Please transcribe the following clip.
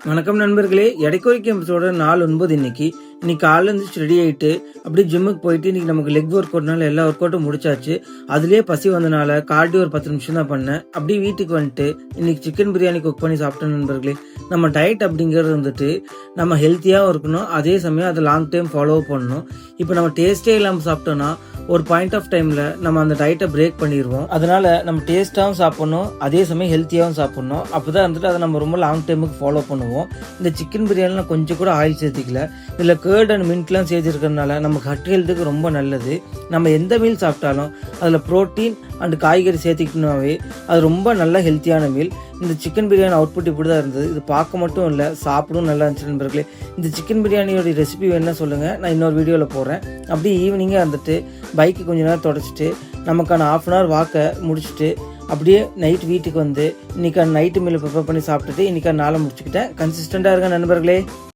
வணக்கம் நண்பர்களே, எடைக்குறைக்கும் எபிசோட நாள் 9 இன்னைக்கு காலைல இருந்துச்சு ரெடி ஆயிட்டு அப்படியே ஜிம்முக்கு போயிட்டு இன்னைக்கு நமக்கு லெக் ஒர்க் அவுட்னால எல்லா ஒர்க் அவுட்டும் முடிச்சாச்சு. அதுலயே பசி வந்தனால கார்டியோ ஒரு 10 நிமிஷம் தான் பண்ணேன். அப்படியே வீட்டுக்கு வந்துட்டு இன்னைக்கு சிக்கன் பிரியாணி குக் பண்ணி சாப்பிட்டேன் நண்பர்களே. நம்ம டயட் அப்படிங்கிறது வந்துட்டு நம்ம ஹெல்த்தியாகவும் இருக்கணும், அதே சமயம் அதை லாங் டைம் ஃபாலோ பண்ணணும். இப்போ நம்ம டேஸ்டே இல்லாமல் சாப்பிட்டோம்னா ஒரு பாயிண்ட் ஆஃப் டைம்ல நம்ம அந்த டயட்டை பிரேக் பண்ணிடுவோம். அதனால நம்ம டேஸ்டாகவும் சாப்பிடணும், அதே சமயம் ஹெல்த்தியாகவும் சாப்பிடணும். அப்போதான் வந்துட்டு அதை நம்ம ரொம்ப லாங் டைமுக்கு ஃபாலோ பண்ணுவோம். இந்த சிக்கன் பிரியாணில கொஞ்சம் கூட ஆயில் சேர்த்திக்கல, இதில் கேர்ட் அண்ட் மின்ட்லாம் சேர்த்துருக்கிறதுனால நமக்கு ஹர்ட் ஹெல்த்துக்கு ரொம்ப நல்லது. நம்ம எந்த மீல் சாப்பிட்டாலும் அதில் ப்ரோட்டீன் அண்ட் காய்கறி சேர்த்திக்கணும்னாவே அது ரொம்ப நல்ல ஹெல்த்தியான மீல். இந்த சிக்கன் பிரியாணி அவுட்புட் இப்படி தான் இருந்தது. இது பார்க்க மட்டும் இல்லை, சாப்பிடும் நல்லா இருந்துச்சு நண்பர்களே. இந்த சிக்கன் பிரியாணியோட ரெசிபி வேணா சொல்லுங்கள், நான் இன்னொரு வீடியோவில் போடுறேன். அப்படியே ஈவினிங்காக வந்துட்டு பைக்கு கொஞ்ச நேரம் தொடச்சிட்டு நமக்கான 1/2 hour வாக்கை முடிச்சுட்டு அப்படியே நைட் வீட்டுக்கு வந்து இன்னைக்கான நைட்டு மீல் ப்ரிப்பேர் பண்ணி சாப்பிட்டுட்டு இன்னைக்கான நாளை முடிச்சுக்கிட்டேன். கன்சிஸ்டண்டாக இருங்க நண்பர்களே.